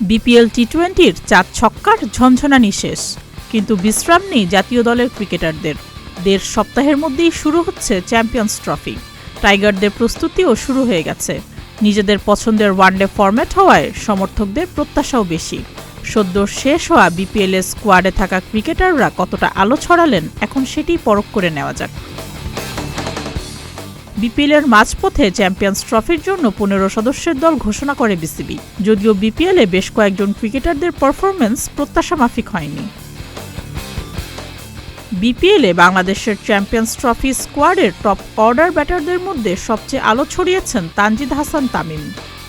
BPL টি-20-র 4 ছক্কার ঝনঝনানি শেষ, কিন্তু বিশ্রাম নেই জাতীয় দলের ক্রিকেটারদের। 1.5 সপ্তাহের মধ্যেই শুরু হচ্ছে চ্যাম্পিয়ন্স ট্রফি। টাইগারদের প্রস্তুতিও শুরু হয়ে গেছে। নিজেদের পছন্দের ওয়ানডে ফরম্যাট হওয়ায় সমর্থকদের প্রত্যাশাও বেশি। সদ্য শেষ হওয়া বিপিএলের স্কোয়াডে থাকা ক্রিকেটাররা কতটা আলো ছড়ালেন, এখন সেটিই পরখ করে নেওয়া যাক। বিপিএলের মাঝপথে চ্যাম্পিয়ন্স ট্রফির জন্য 15 সদস্যের দল ঘোষণা করে বিসিবি। যদিও বিপিএলে বেশ কয়েকজন ক্রিকেটারদের পারফরম্যান্স প্রত্যাশা মাফিক হয়নি। বিপিএলে বাংলাদেশের চ্যাম্পিয়ন্স ট্রফি স্কোয়াডের টপ অর্ডার ব্যাটারদের মধ্যে সবচেয়ে আলো ছড়িয়েছেন তানজিদ হাসান তামিম।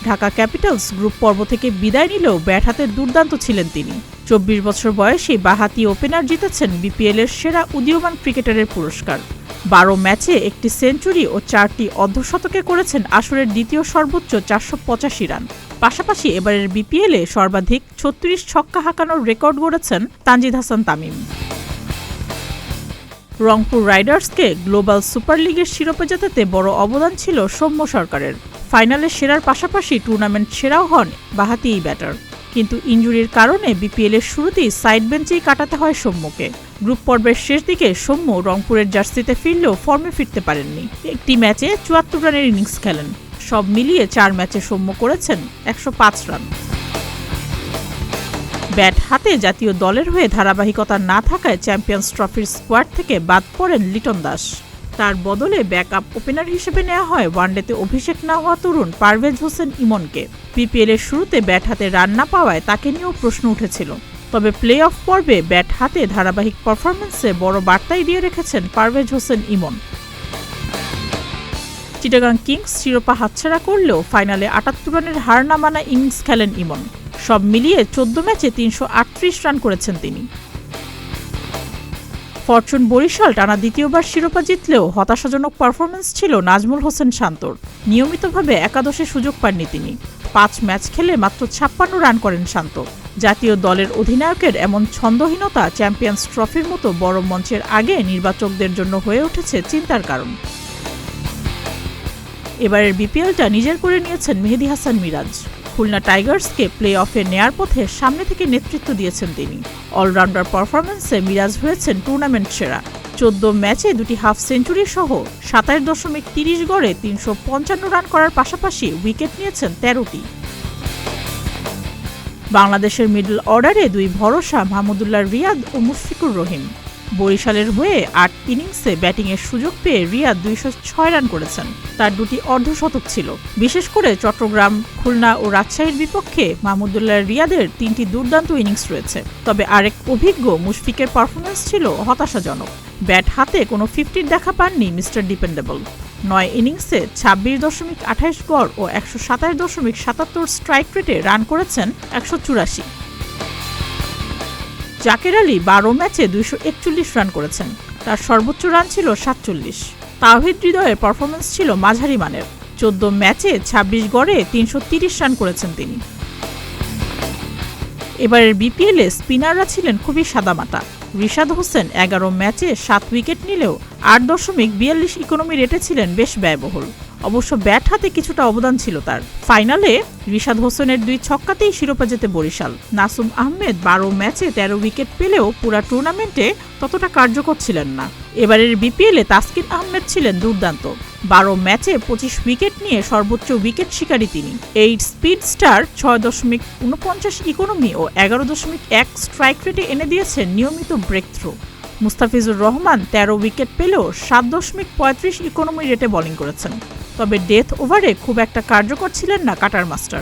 ঢাকা ক্যাপিটালস গ্রুপ পর্ব থেকে বিদায় নিলেও ব্যাট হাতে দুর্দান্ত ছিলেন তিনি। 24 বছর বয়সী বাঁহাতি ওপেনার জিতেছেন বিপিএলের সেরা উদীয়মান ক্রিকেটারের পুরস্কার। 12 ম্যাচে একটি সেঞ্চুরি ও 4টি অর্ধশতকে করেছেন আসরের দ্বিতীয় সর্বোচ্চ 485 রান। পাশাপাশি এবারের বিপিএলে সর্বাধিক 36 ছক্কা হাঁকানোর রেকর্ড গড়েছেন তানজিদ হাসান তামিম। রংপুর রাইডার্সকে গ্লোবাল সুপার লিগের শিরোপা জেতাতে বড় অবদান ছিল সৌম্য সরকারের। ফাইনালে সেরার পাশাপাশি টুর্নামেন্ট সেরাও হন বাঁহাতি এই ব্যাটার। কিন্তু ইনজুরির কারণে বিপিএলের শুরুতেই সাইড বেঞ্চেই কাটাতে হয় সৌম্যকে। গ্রুপ পর্বের শেষ দিকে সৌম্য রংপুরের জার্সিতে ফিরলেও ফর্মে ফিরতে পারেননি। একটি ম্যাচে 74 রানের ইনিংস খেলেন। সব মিলিয়ে 4 ম্যাচে সৌম্য করেছেন 105 রান। ব্যাট হাতে জাতীয় দলের হয়ে ধারাবাহিকতা না থাকায় চ্যাম্পিয়ন্স ট্রফির স্কোয়াড থেকে বাদ পড়েন লিটন দাস। তার বদলে ব্যাকআপ ওপেনার হিসেবে নেওয়া হয় ওয়ানডেতে অভিষেক না হওয়া তরুণ পারভেজ হোসেন ইমনকে। বিপিএলের শুরুতে ব্যাট হাতে রান না পাওয়ায় তাকে নিয়েও প্রশ্ন উঠেছিল। তবে প্লে অফ পর্বে ব্যাট হাতে ধারাবাহিক পারফরম্যান্সে বড় বার্তাই দিয়ে রেখেছেন পারভেজ হোসেন ইমন। চিটাগাং কিংস শিরোপা হাতছাড়া করলেও ফাইনালে 78 রানের হার না মানা ইনিংস খেলেন ইমন। সব মিলিয়ে 14 ম্যাচে 338 রান করেছেন তিনি। ফরচুন বরিশাল টানা দ্বিতীয়বার শিরোপা জিতলেও হতাশাজনক পারফরম্যান্স ছিল নাজমুল হোসেন শান্তর। নিয়মিতভাবে একাদশে সুযোগ পাননি তিনি। 5 ম্যাচ খেলে মাত্র 56 রান করেন শান্ত। জাতীয় দলের অধিনায়কের এমন ছন্দহীনতা চ্যাম্পিয়ন্স ট্রফির মতো বড় মঞ্চের আগে নির্বাচকদের জন্য হয়ে উঠেছে চিন্তার কারণ। এবারের বিপিএলটা নিজের করে নিয়েছেন মেহেদী হাসান মিরাজ। খুলনা টাইগার্সকে প্লে অফে নেয়ার পথে সামনে থেকে নেতৃত্ব দিয়েছেন তিনি। অলরাউন্ডার পারফরম্যান্সে মিরাজ হয়েছেন টুর্নামেন্ট সেরা। 14 ম্যাচে 2টি হাফ সেঞ্চুরি সহ 27.30 গড়ে 355 রান করার পাশাপাশি উইকেট নিয়েছেন 13টি। বাংলাদেশের মিডল অর্ডারে 2 ভরসা মাহমুদুল্লাহ রিয়াদ ও মুশফিকুর রহিম। বরিশালের হয়ে 8 ইনিংসে ব্যাটিংয়ের সুযোগ পেয়ে রিয়াদ 206 রান করেছেন। তার 2টি অর্ধশতক ছিল। বিশেষ করে চট্টগ্রাম, খুলনা ও রাজশাহীর বিপক্ষে মাহমুদুল্লাহ রিয়াদের 3টি দুর্দান্ত ইনিংস রয়েছে। তবে আরেক অভিজ্ঞ মুশফিকের পারফরম্যান্স ছিল হতাশাজনক। ব্যাট হাতে কোনো 50-র দেখা পাননি মিস্টার ডিপেন্ডেবল। 9 ইনিংসে 26.28 গড় ও 127.77 স্ট্রাইক রেটে রান করেছেন 184। জাকের আলী 12 ম্যাচে 241 রান করেছেন। তার সর্বোচ্চ রান ছিল 47। তাওহিদ হৃদয়ের পারফরম্যান্স ছিল মাঝারি মানের। 14 ম্যাচে 26 গড়ে 330 রান করেছেন তিনি। এবারের বিপিএলে স্পিনাররা ছিলেন খুবই সাদামাটা। রিশাদ হোসেন 11 ম্যাচে 7 উইকেট নিলেও 8.42 ইকোনমি রেটে ছিলেন বেশ ব্যয়বহুল। অবশ্য ব্যাট হাতে কিছুটা অবদান ছিল তার। ফাইনালে রিশাদ হোসেনের 2 ছক্কাতেই শিরোপা জেতে বরিশাল। নাসুম আহমেদ 12 ম্যাচে 13 উইকেট পেলেও পুরা টুর্নামেন্টে ততটা কার্যকর ছিলেন না। এবারের বিপিএলে তাসকিন আহমেদ ছিলেন দুর্দান্ত। 12 ম্যাচে 25 উইকেট নিয়ে সর্বোচ্চ উইকেট শিকারী তিনি। এই স্পিড স্টার 6.49 ইকোনমি ও 11.1 স্ট্রাইক রেটে এনে দিয়েছেন নিয়মিত breakthrough. Mustafizur Rahman 13 wicket পেলেও 7.35 ইকোনমি রেটে বোলিং করেছেন। তবে ডেথ ওভারে খুব একটা কার্যকর ছিলেন না কাটার মাস্টার।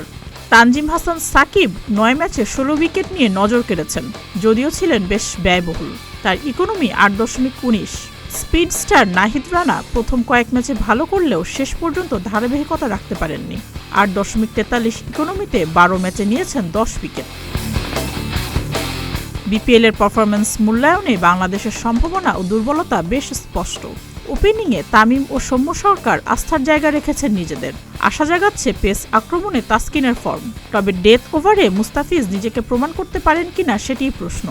তানজিম হাসান সাকিব 9 ম্যাচে 16 উইকেট নিয়ে নজর কেড়েছেন, যদিও ছিলেন বেশ ব্যয়বহুল। তার economy 8.19। Speed star Nahid Rana প্রথম কয়েক ম্যাচে ভালো করলেও শেষ পর্যন্ত ধারাবাহিকতা রাখতে পারেননি। 8.43 ইকোনমিতে 12 ম্যাচে নিয়েছেন 10 উইকেট। বিপিএলের পারফরম্যান্স মূল্যায়নে বাংলাদেশের সম্ভাবনা ও দুর্বলতা বেশ স্পষ্ট। ওপেনিংয়ে তামিম ও সৌম্য সরকার আস্থার জায়গা রেখেছেন নিজেদের। আশা জাগাচ্ছে পেস আক্রমণে তাসকিনের ফর্ম। তবে ডেথ ওভারে মুস্তাফিজ নিজেকে প্রমাণ করতে পারেন কিনা সেটিই প্রশ্ন।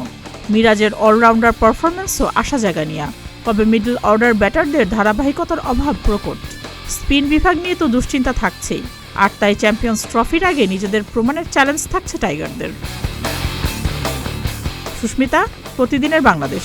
মিরাজের অলরাউন্ডার পারফরম্যান্সও আশা জাগা নিয়া। তবে মিডল অর্ডার ব্যাটারদের ধারাবাহিকতার অভাব প্রকট। স্পিন বিভাগ নিয়ে তো দুশ্চিন্তা থাকছেই। আর তাই চ্যাম্পিয়ন্স ট্রফির আগে নিজেদের প্রমাণের চ্যালেঞ্জ থাকছে টাইগারদের। সুস্মিতা, প্রতিদিনের বাংলাদেশ।